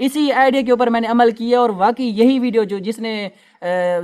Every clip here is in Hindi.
इसी आइडिया के ऊपर मैंने अमल किया और वाकई यही वीडियो जिसने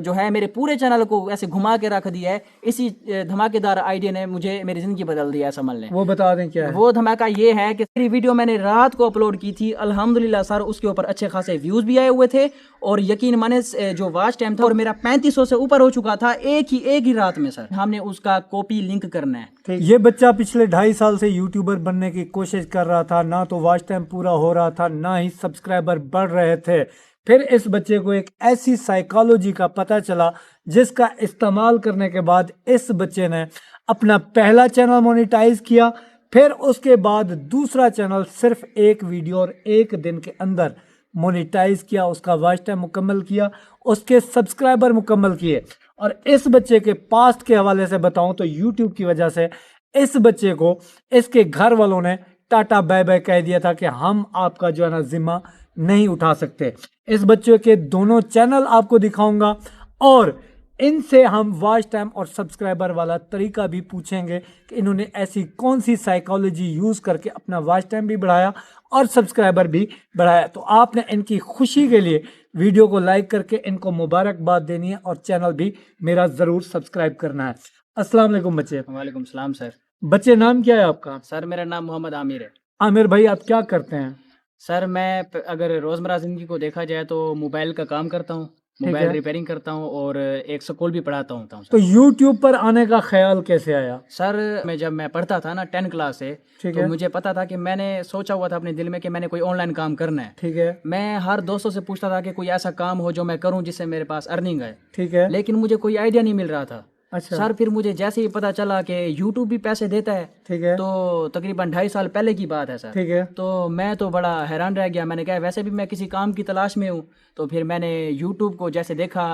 जो है मेरे पूरे चैनल को ऐसे घुमा के रख दिया है, इसी धमाकेदार आइडिया ने मुझे मेरी ज़िंदगी बदल दिया है अमल ने। वो बता दें क्या है? वो धमाका ये है कि मेरी वीडियो मैंने रात को अपलोड की थी, अल्हम्दुलिल्लाह सर उसके ऊपर अच्छे खासे व्यूज़ भी आए हुए थे और यकीन माने जो वॉच टाइम था और मेरा 3500 से ऊपर हो चुका था एक ही रात में सर। हमने उसका कॉपी लिंक करना है। ये बच्चा पिछले 2.5 साल से यूट्यूबर बनने की कोशिश कर रहा था, ना तो वॉच टाइम पूरा हो रहा था, ना ही सब्सक्राइबर बढ़ रहे थे। फिर इस बच्चे को एक ऐसी साइकोलॉजी का पता चला जिसका इस्तेमाल करने के बाद इस बच्चे ने अपना पहला चैनल मोनेटाइज किया, फिर उसके बाद दूसरा चैनल सिर्फ एक वीडियो और एक दिन के अंदर मोनेटाइज किया, उसका वॉच टाइम मुकम्मल किया, उसके सब्सक्राइबर मुकम्मल किए। और इस बच्चे के पास्ट के हवाले से बताऊं तो यूट्यूब की वजह से इस बच्चे को इसके घर वालों ने टाटा बाय बाय कह दिया था कि हम आपका जो है ना जिम्मा नहीं उठा सकते। इस बच्चे के दोनों चैनल आपको दिखाऊंगा और इनसे हम वॉच टाइम और सब्सक्राइबर वाला तरीका भी पूछेंगे कि इन्होंने ऐसी कौन सी साइकोलॉजी यूज़ करके अपना वॉच टाइम भी बढ़ाया और सब्सक्राइबर भी बढ़ाया। तो आपने इनकी खुशी के लिए वीडियो को लाइक करके इनको मुबारकबाद देनी है और चैनल भी मेरा ज़रूर सब्सक्राइब करना है। अस्सलाम वालेकुम बच्चे। वालेकुम सलाम सर। बच्चे नाम क्या है आपका? सर मेरा नाम मोहम्मद आमिर है। आमिर भाई आप क्या करते हैं? सर मैं अगर रोज़मर्रा ज़िंदगी को देखा जाए तो मोबाइल का काम करता हूँ, ठीक मोबाइल है। रिपेयरिंग करता हूँ और एक स्कूल भी पढ़ाता हूँ तो सर। यूट्यूब पर आने का ख्याल कैसे आया? सर जब मैं पढ़ता था ना 10 क्लास से, ठीक तो है। मुझे पता था कि मैंने सोचा हुआ था अपने दिल में कि मैंने कोई ऑनलाइन काम करना है। ठीक है। मैं हर दोस्तों से पूछता था कि कोई ऐसा काम हो जो मैं करूं जिससे मेरे पास अर्निंग है, ठीक है। लेकिन मुझे कोई आइडिया नहीं मिल रहा था। अच्छा। सर फिर मुझे जैसे ही पता चला कि यूट्यूब भी पैसे देता है, ठीक है। तो तकरीबन 2.5 साल पहले की बात है सर। ठीक है। तो मैं तो बड़ा हैरान रह गया। मैंने कहा वैसे भी मैं किसी काम की तलाश में हूँ, तो फिर मैंने यूट्यूब को जैसे देखा,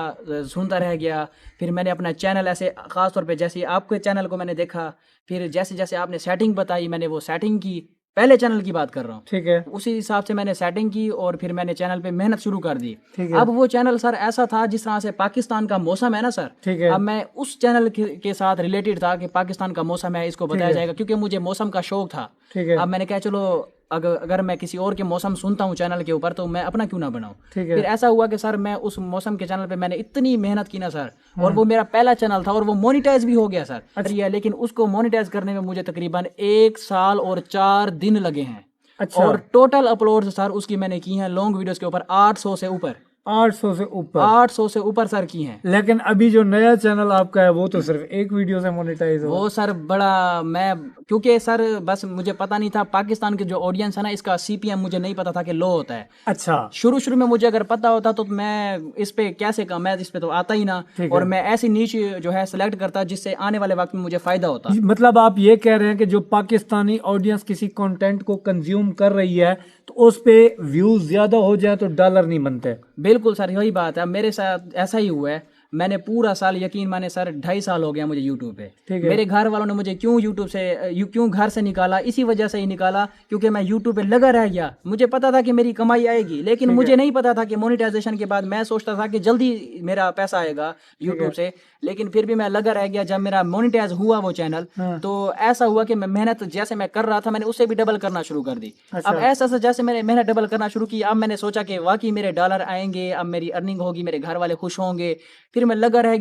सुनता रह गया। फिर मैंने अपना चैनल ऐसे ख़ास तौर पे जैसे आपके चैनल को मैंने देखा, फिर जैसे जैसे आपने सेटिंग बताई मैंने वो सेटिंग की। पहले चैनल की बात कर रहा हूँ। ठीक है। उसी हिसाब से मैंने सेटिंग की और फिर मैंने चैनल पे मेहनत शुरू कर दी। ठीक है। अब वो चैनल सर ऐसा था जिस तरह से पाकिस्तान का मौसम है ना सर, ठीक है। अब मैं उस चैनल के साथ रिलेटेड था कि पाकिस्तान का मौसम है, इसको बताया जाएगा, क्योंकि मुझे मौसम का शौक था। ठीक है। अब मैंने कहा चलो अगर मैं किसी और के मौसम सुनता हूँ चैनल के ऊपर, तो मैं अपना क्यों ना बनाऊं। ठीक है। फिर ऐसा हुआ कि सर मैं उस मौसम के चैनल पे मैंने इतनी मेहनत की ना सर, और वो मेरा पहला चैनल था और वो मोनेटाइज भी हो गया सर। अच्छा। लेकिन उसको मोनेटाइज करने में मुझे तकरीबन 1 साल और 4 दिन लगे हैं। अच्छा। और टोटल अपलोड सर उसकी मैंने की हैं लॉन्ग वीडियोस के ऊपर 800 से ऊपर। 800 से ऊपर? 800 से ऊपर सर की हैं। लेकिन अभी जो नया चैनल आपका है वो तो सिर्फ एक वीडियो से मोनेटाइज हो। वो सर बड़ा मैं क्योंकि सर बस मुझे पता नहीं था पाकिस्तान के जो ऑडियंस है ना, इसका सीपीएम मुझे नहीं पता था कि लो होता है। अच्छा। शुरू में मुझे अगर पता होता तो मैं इस पे कैसे कम, मैं इस पे तो आता ही ना, और मैं ऐसी नीच जो है सिलेक्ट करता जिससे आने वाले वक्त में मुझे फायदा होता। मतलब आप ये कह रहे हैं कि जो पाकिस्तानी ऑडियंस किसी कंटेंट को कंज्यूम कर रही है तो उस पे व्यूज ज्यादा हो जाए तो डॉलर नहीं बनते? बिल्कुल सर यही बात है, मेरे साथ ऐसा ही हुआ है। मैंने पूरा साल, यकीन माने सर 2.5 साल हो गया मुझे यूट्यूब पे। मेरे घर वालों ने मुझे क्यों यूट्यूब से क्यों घर से निकाला, इसी वजह से ही निकाला क्योंकि मैं यूट्यूब पे लगा रह गया। मुझे पता था कि मेरी कमाई आएगी, लेकिन मुझे नहीं पता था कि मोनेटाइजेशन के बाद मैं सोचता था कि जल्दी मेरा पैसा आएगा यूट्यूब से, लेकिन फिर भी मैं लगा रह गया। जब मेरा मोनेटाइज हुआ वो चैनल, तो ऐसा हुआ कि मैं मेहनत जैसे मैं कर रहा था मैंने उससे भी डबल करना शुरू कर दी। अब ऐसा जैसे मैंने मेहनत डबल करना शुरू की, अब मैंने सोचा कि वाकई मेरे डॉलर आएंगे, अब मेरी अर्निंग होगी, मेरे घर वाले खुश होंगे। फिर मैं लगा रह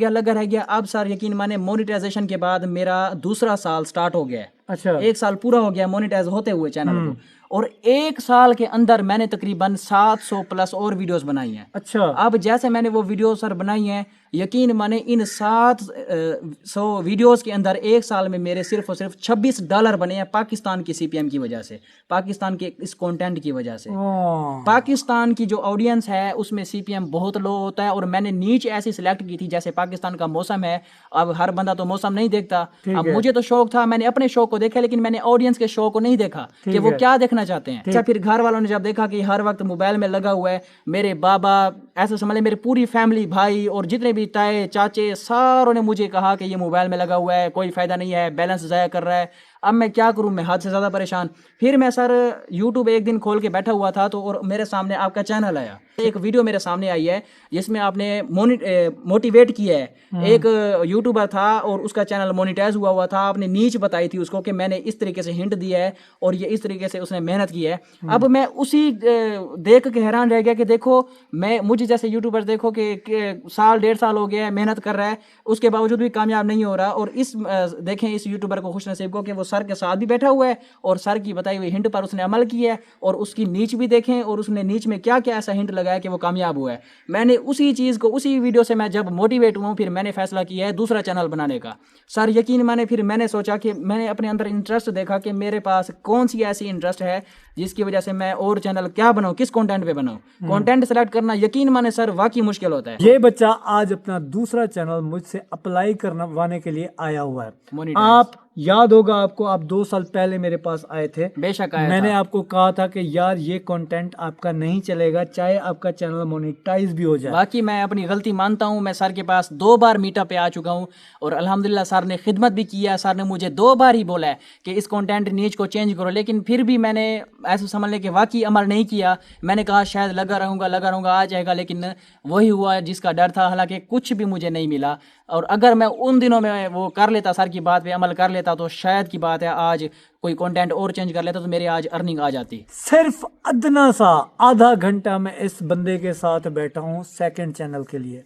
गया। अब सर यकीन माने मोनेटाइजेशन के बाद मेरा दूसरा साल स्टार्ट हो गया है। अच्छा। 1 साल पूरा हो गया मोनेटाइज होते हुए चैनल को, और 1 साल के अंदर मैंने तकरीबन 700 प्लस और वीडियोस बनाई हैं। अच्छा। अब जैसे मैंने वो वीडियो सर बनाई हैं, यकीन माने इन 700 वीडियोस के अंदर 1 साल में मेरे सिर्फ और सिर्फ $26 बने हैं पाकिस्तान की सीपीएम की वजह से, पाकिस्तान के इस कंटेंट की वजह से। पाकिस्तान की जो ऑडियंस है उसमें सीपीएम बहुत लो होता है, और मैंने नीच ऐसी सिलेक्ट की थी जैसे पाकिस्तान का मौसम है। अब हर बंदा तो मौसम नहीं देखता, अब मुझे तो शौक था, मैंने अपने शौक को देखा, लेकिन मैंने ऑडियंस के शौक को नहीं देखा कि वो क्या देखना चाहते हैं। अच्छा, फिर घर वालों ने जब देखा कि हर वक्त मोबाइल में लगा हुआ है, मेरे बाबा ऐसा समझ लें मेरी पूरी फैमिली, भाई और जितने भी ताए चाचे, सारों ने मुझे कहा कि ये मोबाइल में लगा हुआ है, कोई फायदा नहीं है, बैलेंस ज़ाया कर रहा है। अब मैं क्या करूं, मैं हद से ज़्यादा परेशान। फिर मैं सर यूट्यूब एक दिन खोल के बैठा हुआ था तो और मेरे सामने आपका चैनल आया, एक वीडियो मेरे सामने आई है जिसमें आपने मोटिवेट किया है। एक यूट्यूबर था और उसका चैनल मोनिटाइज हुआ था, आपने नीच बताई थी उसको कि मैंने इस तरीके से हिंट दिया है और ये इस तरीके से उसने मेहनत की है। अब मैं उसी देख के हैरान रह गया कि देखो मैं मुझे जैसे यूट्यूबर देखो कि साल 1.5 साल हो गया है, मेहनत कर रहा है, उसके बावजूद भी कामयाब नहीं हो रहा। और इस देखें इस यूट्यूबर को, खुश नसीब को, कि वो सर के साथ भी बैठा हुआ है और सर की बताई हुई हिंट पर उसने अमल किया है, और उसकी नीच भी देखें और उसने नीच में क्या क्या ऐसा हिंट लगाया कि वो कामयाब हुआ है। मैंने उसी चीज़ को, उसी वीडियो से मैं जब मोटिवेट हुआ फिर मैंने फैसला किया है दूसरा चैनल बनाने का। सर यकीन माने, फिर मैंने सोचा कि मैंने अपने अंदर इंटरेस्ट देखा कि मेरे पास कौन सी ऐसी इंटरेस्ट है जिसकी वजह से मैं और चैनल क्या बनाऊं, किस कंटेंट पे बनाऊं। कंटेंट सेलेक्ट करना यकीन माने सर वाकई मुश्किल होता है। ये बच्चा आज अपना दूसरा चैनल मुझसे अप्लाई करवाने के लिए आया हुआ है। मोनेटाइज। आप याद होगा आपको, आप 2 साल पहले मेरे पास आए थे, बेशक आया मैंने था। आपको कहा था कि यार ये कंटेंट आपका नहीं चलेगा चाहे आपका चैनल मोनेटाइज भी हो जाए। बाकी मैं अपनी गलती मानता हूं, मैं सर के पास 2 बार मीटअप पे आ चुका हूं और अल्हम्दुलिल्लाह सर ने खिदमत भी किया। सर ने मुझे 2 बार ही बोला है कि इस कंटेंट नीच को चेंज करो, लेकिन फिर भी मैंने ऐसा समझ लें कि वाकई अमल नहीं किया। मैंने कहा शायद लगा रहूँगा आ जाएगा, लेकिन वही हुआ जिसका डर था। हालांकि कुछ भी मुझे नहीं मिला, और अगर मैं उन दिनों में वो कर लेता, सर की बात पे अमल कर लेता, तो शायद की बात है आज कोई कंटेंट और चेंज कर लेता तो मेरे आज अर्निंग आ जाती। सिर्फ अदना सा आधा घंटा मैं इस बंदे के साथ बैठा हूँ सेकंड चैनल के लिए।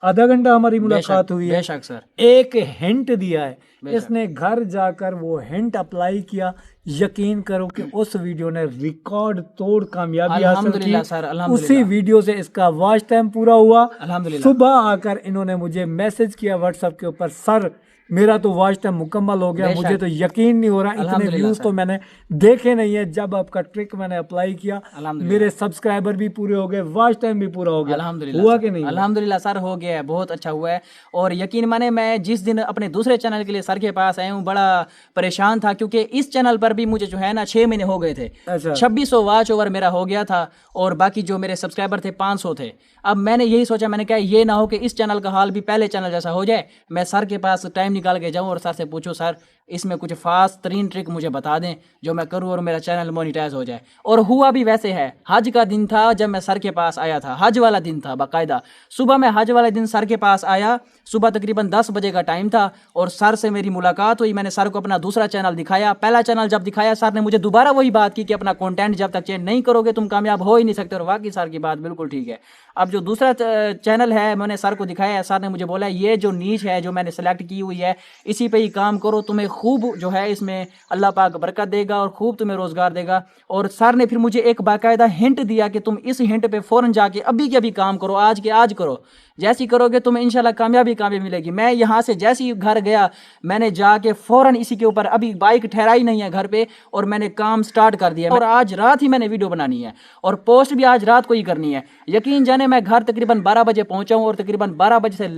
आधा घंटा हमारी मुलाकात हुई है। बेशक सर। एक हिंट दिया है, इसने घर जाकर वो हिंट अप्लाई किया। यकीन करो कि उस वीडियो ने रिकॉर्ड तोड़ कामयाबी हासिल अल्हम्दुलिल्लाह की। सर, अल्हम्दुलिल्लाह। उसी वीडियो से इसका वॉच टाइम पूरा हुआ। अल्हम्दुलिल्लाह। सुबह आकर इन्होंने मुझे मैसेज किया व्हाट्सएप के ऊपर, सर मेरा तो वॉच टाइम मुकम्मल हो गया, बेशक। मुझे तो यकीन नहीं हो रहा, इतने अल्हम्दुलिल्लाह व्यूज सर। तो मैंने देखे नहीं है। जब आपका ट्रिक मैंने अप्लाई किया, अल्हम्दुलिल्लाह। मेरे सब्सक्राइबर भी पूरे हो गए, वॉच टाइम भी पूरा हो गया। अल्हम्दुलिल्लाह हुआ सर। कि नहीं हुआ? अल्हम्दुलिल्लाह सर हो गया है, बहुत अच्छा हुआ है। और यकीन माने मैं जिस दिन अपने दूसरे चैनल के लिए सर के पास आया हूँ बड़ा परेशान था, क्योंकि इस चैनल पर भी मुझे जो है ना 6 महीने हो गए थे। अच्छा। 2600 वॉच ओवर मेरा हो गया था और बाकी जो मेरे सब्सक्राइबर थे 500 थे। अब मैंने यही सोचा, मैंने कहा ये ना हो कि इस चैनल का हाल भी पहले चैनल जैसा हो जाए। मैं सर के पास टाइम निकाल के जाऊं और सर से पूछूं, सर इसमें कुछ फास्ट तरीन ट्रिक मुझे बता दें जो मैं करूं और मेरा चैनल मोनिटाइज हो जाए। और हुआ भी वैसे है। हज का दिन था जब मैं सर के पास आया था, हज वाला दिन था बाकायदा। सुबह मैं हज वाले दिन सर के पास आया, सुबह तकरीबन 10 बजे का टाइम था और सर से मेरी मुलाकात हुई। मैंने सर को अपना दूसरा चैनल दिखाया। पहला चैनल जब दिखाया, सर ने मुझे दोबारा वही बात की कि अपना कंटेंट जब तक चेंज नहीं करोगे तुम कामयाब हो ही नहीं सकते। और वाकई सर की बात बिल्कुल ठीक है। अब जो दूसरा चैनल है मैंने सर को दिखाया, सर ने मुझे बोला ये जो नीच है जो मैंने सेलेक्ट की हुई है इसी पे ही काम करो, तुम्हें खूब जो है इसमें अल्लाह पाक बरकत देगा और खूब तुम्हें रोजगार देगा। और सर ने फिर मुझे एक बाकायदा हिंट दिया कि तुम इस हिंट पे फौरन जाके अभी के अभी काम करो, आज के आज करो। जैसी करोगे तुम्हें इंशाल्लाह कामयाबी मिलेगी। मैं यहाँ से जैसे ही घर गया, मैंने जाके फौरन इसी के ऊपर, अभी बाइक ठहराई नहीं है घर पे, और मैंने काम स्टार्ट कर दिया। और आज रात ही मैंने वीडियो बनानी है और पोस्ट भी आज रात को ही करनी है। यकीन जाने मैं घर तकरीबन 12 बजे पहुंचा हूं और तकरीबन 12 बजे से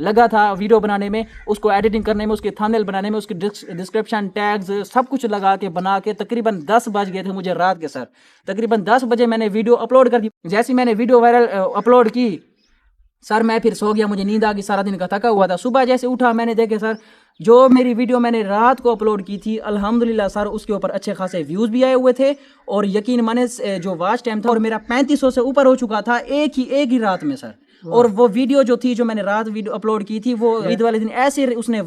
लगा था वीडियो बनाने में, उसको एडिटिंग करने में, उसके थंबनेल बनाने में, उसकी डिस्क्रिप्शन टैग्स सब कुछ लगा के बना के तकरीबन 10 बज गए थे मुझे रात के। सर तकरीबन 10 बजे मैंने वीडियो अपलोड कर दी। जैसे मैंने वीडियो वायरल अपलोड की सर मैं फिर सो गया, मुझे नींद आ गई, सारा दिन का थका हुआ था। सुबह जैसे उठा मैंने देखे सर जो मेरी वीडियो मैंने रात को अपलोड की थी अल्हम्दुलिल्लाह सर उसके ऊपर अच्छे खासे व्यूज़ भी आए हुए थे। और यकीन माने जो वॉच टाइम था और मेरा 3500 से ऊपर हो चुका था एक ही रात में सर। और वो वीडियो जो थी जो मैंने रात वीडियो अपलोड की थी वो ईद वाले दिन ऐसे उसने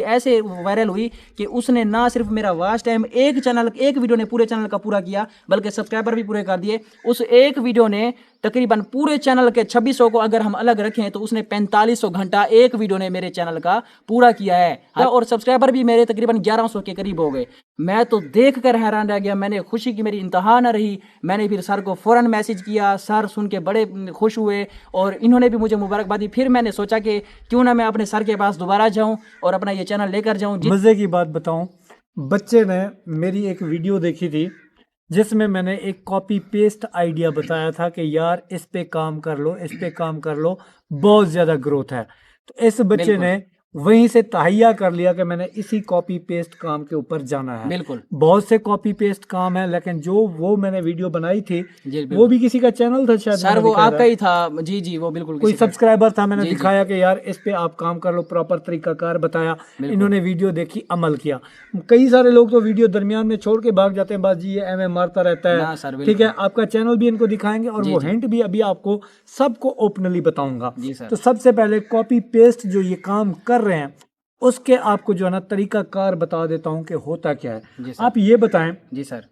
ऐसे वायरल हुई कि उसने ना सिर्फ मेरा वॉच टाइम एक वीडियो ने पूरे चैनल का पूरा किया बल्कि सब्सक्राइबर भी पूरे कर दिए। उस एक वीडियो ने तकरीबन पूरे चैनल के 2600 को अगर हम अलग रखें तो उसने 4500 घंटा एक वीडियो ने मेरे चैनल का पूरा किया है। और सब्सक्राइबर भी मेरे तकरीबन 1100 के करीब हो गए। मैं तो देख कर हैरान रह गया, मैंने खुशी की मेरी इंतहा न रही। मैंने फिर सर को फौरन मैसेज किया, सर सुन के बड़े खुश हुए और इन्होंने भी मुझे मुबारकबाद दी। फिर मैंने सोचा कि क्यों ना मैं अपने सर के पास दोबारा जाऊं और अपना ये चैनल लेकर जाऊं। मजे की बात बताऊं, बच्चे ने मेरी एक वीडियो देखी थी जिसमें मैंने एक कॉपी पेस्ट आइडिया बताया था कि यार इस पे काम कर लो, इस पे काम कर लो, बहुत ज्यादा ग्रोथ है। तो इस बच्चे ने वहीं से तहैया कर लिया कि मैंने इसी कॉपी पेस्ट काम के ऊपर जाना है। बिल्कुल। बहुत से कॉपी पेस्ट काम है, लेकिन जो वो मैंने वीडियो बनाई थी जी, वो भी किसी का चैनल था शायद, सर वो आपका ही था। जी जी, वो बिल्कुल कोई किसी का। सब्सक्राइबर था, मैंने जी, दिखाया कि यार इस पे आप काम कर लो, प्रॉपर तरीकाकार बताया, इन्होंने वीडियो देखी, अमल किया। कई सारे लोग तो वीडियो दरमियान में छोड़ के भाग जाते हैं, बस जी ये एमए मारता रहता ना है। सर, ठीक है, आपका चैनल भी इनको दिखाएंगे और वो जी। हिंट भी अभी आपको सबको ओपनली बताऊंगा। जी सर। तो सबसे पहले कॉपी पेस्ट जो ये काम कर रहे हैं उसके आपको जो है ना तरीकाकार बता देता हूँ कि होता क्या है। जी सर। आप ये बताएं जी सर।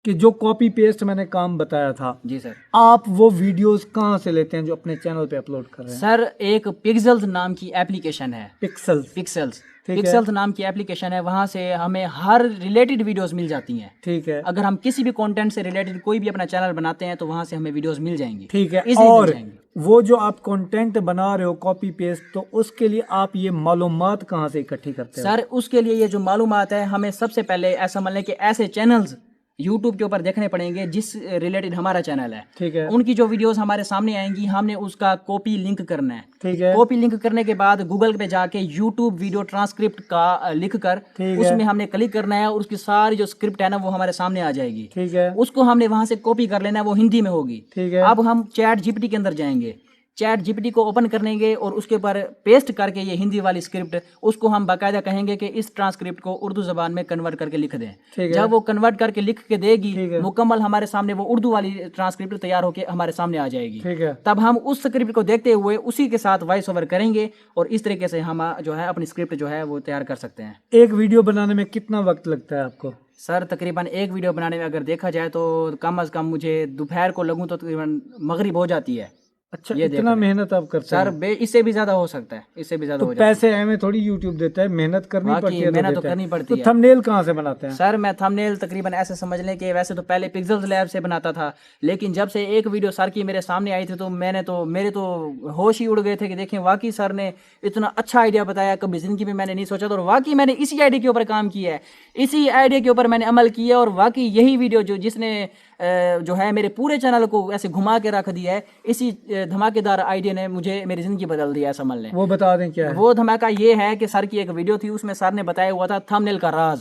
कि जो कॉपी पेस्ट मैंने काम बताया था, जी सर, आप वो वीडियोस कहाँ से लेते हैं जो अपने चैनल पे अपलोड कर रहे हैं? सर एक पिक्सेल्स नाम की एप्लीकेशन है। पिक्सेल्स। पिक्सेल्स नाम की एप्लीकेशन है, वहाँ से हमें हर रिलेटेड वीडियोस मिल जाती हैं। ठीक है। अगर हम किसी भी कंटेंट से रिलेटेड कोई भी अपना चैनल बनाते हैं तो वहाँ से हमें वीडियोस मिल जाएंगी। ठीक है। Easily और मिल जाएंगी। वो जो आप कंटेंट बना रहे हो कॉपी पेस्ट, तो उसके लिए आप ये मालूमात कहाँ से इकट्ठी करते हो? सर उसके लिए ये जो मालूमात है, हमें सबसे पहले ऐसा मान लें कि ऐसे चैनल्स यूट्यूब के ऊपर देखने पड़ेंगे जिस रिलेटेड हमारा चैनल है। ठीक है। उनकी जो वीडियोस हमारे सामने आएंगी, हमने उसका कॉपी लिंक करना है। ठीक है। कॉपी लिंक करने के बाद गूगल पे जाके यूट्यूब वीडियो ट्रांसक्रिप्ट का लिख कर उसमें हमने क्लिक करना है और उसकी सारी जो स्क्रिप्ट है ना वो हमारे सामने आ जाएगी। ठीक है। उसको हमने वहां से कॉपी कर लेना है, वो हिंदी में होगी। ठीक है। अब हम चैट जीपीटी के अंदर जाएंगे, चैट जीपीटी को ओपन करेंगे और उसके ऊपर पेस्ट करके ये हिंदी वाली स्क्रिप्ट उसको हम बाकायदा कहेंगे कि इस ट्रांसक्रिप्ट को उर्दू जबान में कन्वर्ट करके लिख दें। जब वो कन्वर्ट करके लिख के देगी मुकम्मल हमारे सामने वो उर्दू वाली ट्रांसक्रिप्ट तैयार होकर हमारे सामने आ जाएगी। ठीक है। तब हम उस स्क्रिप्ट को देखते हुए उसी के साथ वॉइस ओवर करेंगे और इस तरीके से हम जो है अपनी स्क्रिप्ट जो है वो तैयार कर सकते हैं। एक वीडियो बनाने में कितना वक्त लगता है आपको? सर तकरीबन एक वीडियो बनाने में अगर देखा जाए तो कम अज़ कम मुझे दोपहर को लगूँ तो तकरीबन मगरिब हो जाती है। अच्छा, इतना मेहनत आप करते हैं? सर इससे भी ज्यादा हो सकता है, इससे भी ज्यादा तो हो जाता है। पैसे हमें थोड़ी यूट्यूब देता है, मेहनत करनी पड़ती है। मेहनत तो करनी पड़ती है। तो थंबनेल कहाँ से बनाते हैं? सर मैं थंबनेल तकरीबन ऐसे समझ लें कि वैसे तो पहले पिक्सेल्स लैब से बनाता था, लेकिन जब से एक वीडियो सर की मेरे सामने आई थी तो मेरे तो होश ही उड़ गए थे कि देखें वाकई सर ने इतना अच्छा आइडिया बताया, कभी जिंदगी में मैंने नहीं सोचा था और वाकई मैंने इसी आइडिया के ऊपर काम किया है, इसी आइडिया के ऊपर मैंने अमल किया और वाकई यही वीडियो जिसने जो है मेरे पूरे चैनल को ऐसे घुमा के रख दिया है, इसी धमाकेदार आइडिया ने मुझे मेरी जिंदगी बदल दिया है, समझ लें। वो बता दें क्या है? वो धमाका ये है कि सर की एक वीडियो थी, उसमें सर ने बताया हुआ था थंबनेल का राज।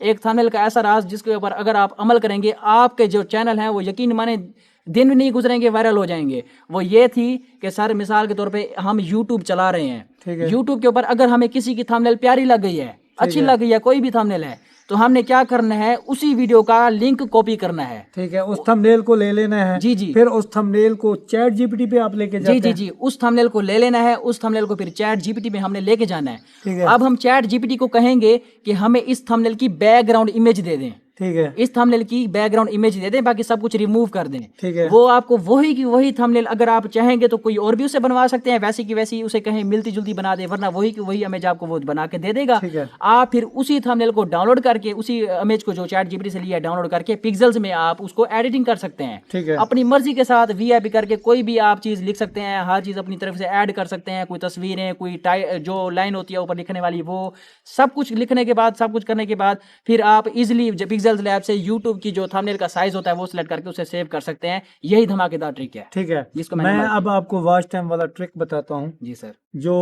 एक थंबनेल का ऐसा राज जिसके ऊपर अगर आप अमल करेंगे आपके जो चैनल हैं वो यकीन माने दिन भी नहीं गुजरेंगे वायरल हो जाएंगे। वो ये थी कि सर मिसाल के तौर पे हम यूट्यूब चला रहे हैं, यूट्यूब के ऊपर अगर हमें किसी की थंबनेल प्यारी लग गई है, अच्छी लग गई है, कोई भी थंबनेल है, तो हमने क्या करना है, उसी वीडियो का लिंक कॉपी करना है। ठीक है, उस थंबनेल को ले लेना है। जी जी। फिर उस थंबनेल को चैट जीपीटी पे आप लेके जाते हैं। जी जी जी, उस थंबनेल को ले लेना है, उस थंबनेल को फिर चैट जीपीटी पे हमने लेके जाना है। ठीक है। अब हम चैट जीपीटी को कहेंगे कि हमें इस थंबनेल की बैकग्राउंड इमेज दे दें। ठीक है। इस थंबनेल की बैकग्राउंड इमेज दे दें, बाकी सब कुछ रिमूव कर दें। ठीक है। वो आपको वही की वही थंबनेल, अगर आप चाहेंगे तो कोई और भी उसे बनवा सकते हैं, वैसी की वैसी उसे कहें मिलती जुलती बना दे, वरना वही की वही इमेज आपको वो बना के दे देगा। ठीक है। आप फिर उसी थंबनेल को डाउनलोड करके, उसी इमेज को जो चैट जीपीटी से लिया डाउनलोड करके पिक्सेल्स में आप उसको एडिटिंग कर सकते हैं। ठीक है। अपनी मर्जी के साथ वीआईपी करके कोई भी आप चीज लिख सकते हैं, हर चीज अपनी तरफ से ऐड कर सकते हैं, कोई तस्वीरें, कोई जो लाइन होती है ऊपर लिखने वाली, वो सब कुछ लिखने के बाद, सब कुछ करने के बाद फिर आप इजिली पिक्सेल्स लैब से यूट्यूब की जो थंबनेल का साइज होता है वो सिलेक्ट करके उसे सेव कर सकते हैं। यही धमाकेदार ट्रिक है। ठीक है, जिसको मैं अब आपको वॉच टाइम वाला ट्रिक बताता हूँ। जी सर। जो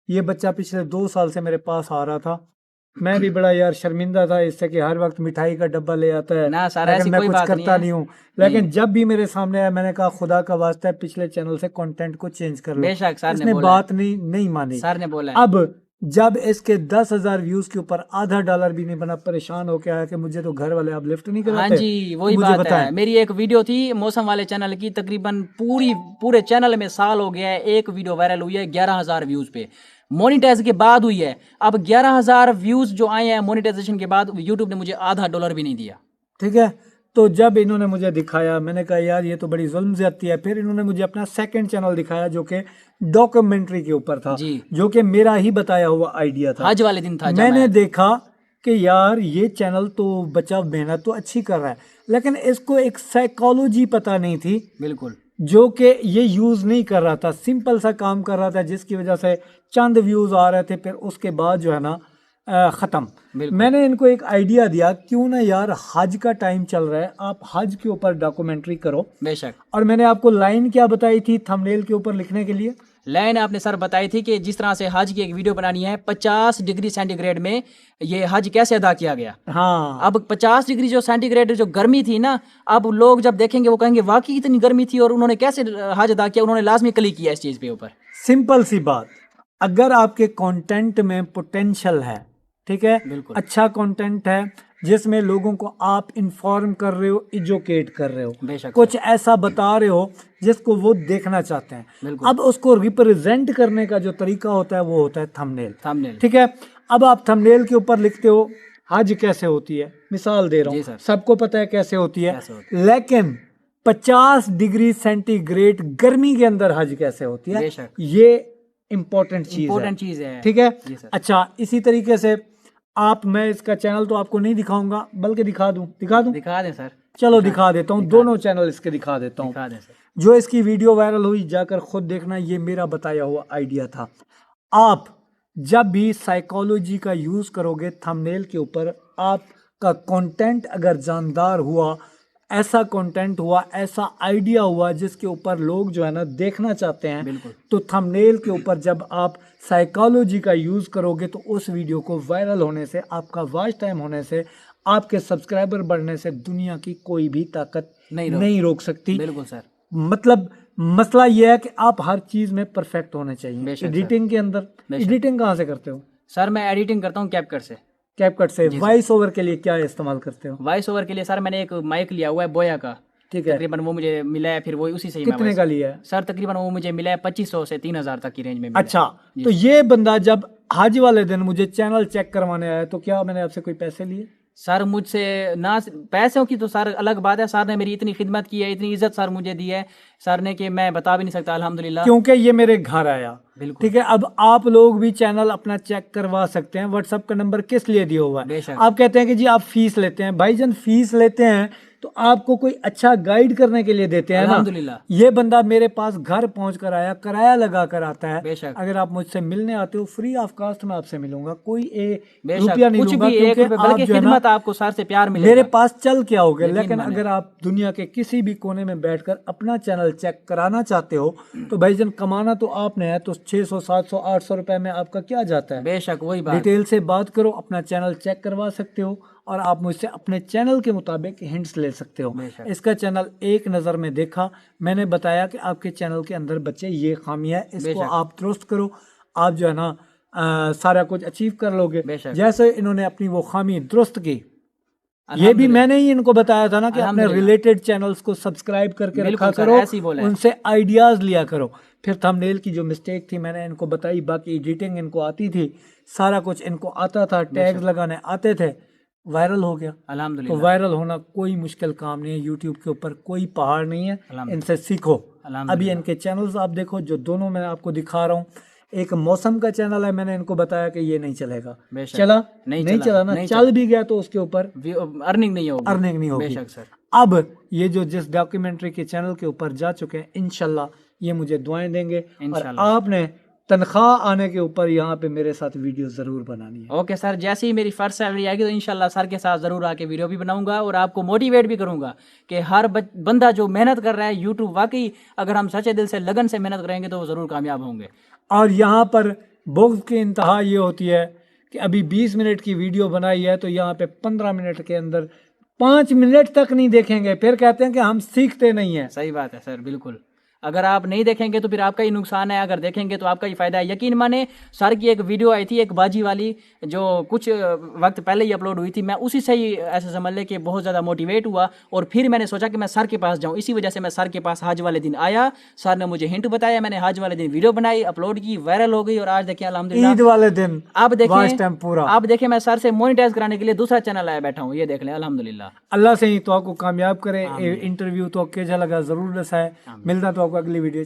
ये बच्चा पिछले 2 साल से मेरे पास आ रहा था, मैं भी बड़ा यार शर्मिंदा था इससे कि हर वक्त मिठाई का डब्बा ले आता है ना सर, लेकिन ऐसी मैं कोई कुछ बात करता नहीं हूँ। लेकिन जब भी मेरे सामने आया मैंने कहा खुदा का वास्ता है पिछले चैनल से कंटेंट को चेंज कर लो। बेशक सर इसने बात नहीं मानी। सर ने बोला। अब जब इसके 10,000 व्यूज के ऊपर $0.50 भी नहीं बना, परेशान होके आया कि मुझे तो घर वाले अब लिफ्ट नहीं कराते। हाँ जी, वही बात है। मेरी एक वीडियो थी मौसम वाले चैनल की, तकरीबन पूरे चैनल में साल हो गया है, एक वीडियो वायरल हुई है 11,000 व्यूज पे, मोनिटाइज के बाद हुई है। अब 11,000 व्यूज जो आए हैं मोनिटाइजेशन के बाद, यूट्यूब ने मुझे $0.50 भी नहीं दिया। ठीक है, तो जब इन्होंने मुझे दिखाया मैंने कहा यार ये तो बड़ी जुल्म ज़्यादती है। फिर इन्होंने मुझे अपना सेकंड चैनल दिखाया जो कि डॉक्यूमेंट्री के ऊपर था, जो कि मेरा ही बताया हुआ आइडिया था। हज वाले दिन था। मैंने देखा कि यार ये चैनल तो बच्चा मेहनत तो अच्छी कर रहा है, लेकिन इसको एक साइकोलॉजी पता नहीं थी, बिल्कुल, जो कि ये यूज़ नहीं कर रहा था, सिंपल सा काम कर रहा था जिसकी वजह से चंद व्यूज़ आ रहे थे, फिर उसके बाद जो है ना ख़त्म। मैंने इनको एक आइडिया दिया, क्यों ना यार हज का टाइम चल रहा है, आप हज के ऊपर डॉक्यूमेंट्री करो। बेशक। और मैंने आपको लाइन क्या बताई थी थंबनेल के ऊपर लिखने के लिए? लाइन आपने सर बताई थी कि जिस तरह से हज की एक वीडियो बनानी है 50 डिग्री सेंटीग्रेड में ये हज कैसे अदा किया गया। हाँ, अब 50 डिग्री जो सेंटीग्रेड जो गर्मी थी ना, अब लोग जब देखेंगे वो कहेंगे वाकई इतनी गर्मी थी और उन्होंने कैसे हज अदा किया। उन्होंने लाजमी क्लिक किया इस चीज़ पे ऊपर। सिंपल सी बात, अगर आपके कंटेंट में पोटेंशियल है, ठीक है, बिल्कुल। अच्छा कंटेंट है जिसमें लोगों को आप इन्फॉर्म कर रहे हो, एजुकेट कर रहे हो, बेशक कुछ ऐसा बता रहे हो जिसको वो देखना चाहते हैं, बिल्कुल। अब उसको रिप्रेजेंट करने का जो तरीका होता है वो होता है थंबनेल। थंबनेल, ठीक है, अब आप थंबनेल के ऊपर लिखते हो हज कैसे होती है, मिसाल दे रहा जी हूँ, सर। सबको पता है कैसे होती है, कैसे होती लेकिन 50 डिग्री सेंटीग्रेड गर्मी के अंदर हज कैसे होती है, बेशक। ये इंपॉर्टेंट चीज़ है। ठीक है। जी सर। अच्छा, इसी तरीके से मैं इसका चैनल तो आपको नहीं दिखाऊंगा, बल्कि दिखा दूं दिखा दें सर। चलो दिखा देता हूँ, दोनों चैनल इसके दिखा देता हूँ। दिखा दें सर। जो इसकी वीडियो वायरल हुई जाकर खुद देखना, ये मेरा बताया हुआ आइडिया था। आप जब भी साइकोलॉजी का यूज करोगे थंबनेल के ऊपर, आपका कंटेंट अगर जानदार हुआ, ऐसा कंटेंट हुआ, ऐसा आइडिया हुआ जिसके ऊपर लोग जो है ना देखना चाहते हैं, बिल्कुल। तो थंबनेल के ऊपर जब आप साइकोलॉजी का यूज करोगे तो उस वीडियो को वायरल होने से, आपका वॉच टाइम होने से, आपके सब्सक्राइबर बढ़ने से दुनिया की कोई भी ताकत नहीं रोक सकती। बिल्कुल सर। मतलब मसला यह है कि आप हर चीज में परफेक्ट होने चाहिए। बेशक सर। एडिटिंग के अंदर, एडिटिंग कहाँ से करते हो? सर मैं एडिटिंग करता हूँ कैपकट से। कैपकट से। वॉइस ओवर के लिए क्या इस्तेमाल करते हो? वॉइस ओवर के लिए सर मैंने एक माइक लिया हुआ है बोया का, ठीक है, तकरीबन वो मुझे मिला है, फिर वो उसी से ही कितने का लिया है? सर तकरीबन वो मुझे मिला है 2500 से 3000 तक की रेंज में मिला है। अच्छा, तो ये बंदा जब हज वाले दिन मुझे चैनल चेक करवाने आया तो क्या मैंने आपसे कोई पैसे लिए? सर मुझसे ना, पैसों की तो सर अलग बात है, सर ने मेरी इतनी खिदमत की है, इतनी इज्जत सर मुझे दी है सर ने कि मैं बता भी नहीं सकता अल्हम्दुलिल्लाह। क्योंकि ये मेरे घर आया। बिल्कुल। ठीक है, अब आप लोग भी चैनल अपना चेक करवा सकते हैं। व्हाट्सएप का नंबर किस लिए दिया हुआ है? बेशक। आप कहते हैं कि जी आप फीस लेते हैं, भाईजान फीस लेते हैं तो आपको कोई अच्छा गाइड करने के लिए देते हैं ना। अल्हम्दुलिल्लाह। ये बंदा मेरे पास घर पहुंच कर आया, किराया लगा कर आता है। बेशक। अगर आप मुझसे मिलने आते हो, फ्री ऑफ कास्ट मैं आपसे मिलूंगा, कोई बेशक, रुपया नहीं कुछ लूंगा, भी एक क्योंकि रुपया, आप बल्कि जो है ना खिदमत आपको सर से प्यार मिलेगा। मेरे पास चल के आओगे। यकीन लेकिन माने। अगर आप दुनिया के किसी भी कोने में बैठकर अपना चैनल चेक कराना चाहते हो तो भाईजान कमाना तो आपने है, तो 600 700 800 रुपए में आपका क्या जाता है? बेशक वही बात। डिटेल से बात करो, अपना चैनल चेक करवा सकते हो और आप मुझसे अपने चैनल के मुताबिक हिंट्स ले सकते हो। बेशक। इसका चैनल एक नज़र में देखा, मैंने बताया कि आपके चैनल के अंदर बच्चे ये खामियां है, इसको बेशक। आप दुरुस्त करो, आप जो है ना सारा कुछ अचीव कर लोगे। बेशक। जैसे इन्होंने अपनी वो खामी दुरुस्त की, ये भी मैंने ही इनको बताया था ना कि अपने रिलेटेड चैनल्स को सब्सक्राइब करके रखा करो, उनसे आइडियाज लिया करो। फिर थंबनेल की जो मिस्टेक थी मैंने इनको बताई, बाकी एडिटिंग इनको आती थी, सारा कुछ इनको आता था, टैग्स लगाने आते थे, वायरल हो गया अल्हम्दुलिल्लाह। तो वायरल होना कोई मुश्किल काम नहीं है, यूट्यूब के ऊपर कोई पहाड़ नहीं है, इनसे सीखो। अभी इनके चैनल्स आप देखो, जो दोनों मैं आपको दिखा रहा हूँ। एक मौसम का चैनल है, मैंने इनको बताया कि ये नहीं चलेगा, चला नहीं चला ना, चल भी गया तो उसके ऊपर अर्निंग नहीं होगी। बेशक सर। अब ये जो जिस डॉक्यूमेंट्री के चैनल के ऊपर जा चुके हैं, इंशाल्लाह ये मुझे दुआएं देंगे और आपने तनख्वाह आने के ऊपर यहाँ पे मेरे साथ वीडियो जरूर बनानी है। ओके सर, जैसे ही मेरी फर्स्ट सैलरी आएगी तो इंशाल्लाह सर के साथ जरूर आके वीडियो भी बनाऊंगा और आपको मोटिवेट भी करूंगा कि हर बंदा जो मेहनत कर रहा है यूट्यूब, वाकई अगर हम सच्चे दिल से लगन से मेहनत करेंगे तो वो जरूर कामयाब होंगे। और यहाँ पर बुग़्ज़ की इंतहा ये होती है कि अभी 20 मिनट की वीडियो बनाई है तो यहाँ पे 15 मिनट के अंदर 5 मिनट तक नहीं देखेंगे, फिर कहते हैं कि हम सीखते नहीं हैं। सही बात है सर, बिल्कुल। अगर आप नहीं देखेंगे तो फिर आपका ही नुकसान है, अगर देखेंगे तो आपका ही फायदा है। यकीन माने, सर की एक वीडियो आई थी एक बाजी वाली, जो कुछ वक्त पहले ही अपलोड हुई थी, मैं उसी से ही ऐसे समझ ले कि बहुत ज़्यादा मोटिवेट हुआ और फिर मैंने सोचा कि मैं सर के पास जाऊं। इसी वजह से मैं सर के पास हज वाले दिन आया, सर ने मुझे हिंट बताया, मैंने हज वाले दिन वीडियो बनाई, अपलोड की, वायरल हो गई और आज देखिए अल्हम्दुलिल्लाह ईद वाले दिन आप देखें पूरा। आप देखें मैं सर से मोनेटाइज कराने के लिए दूसरा चैनल आया बैठा हूँ, ये देख लें अल्हम्दुलिल्लाह। अल्लाह से ही तो आपको कामयाब करे। इंटरव्यू तो कैसा लगा जरूर दसाए। मिलता तो आपको अगली वीडियो।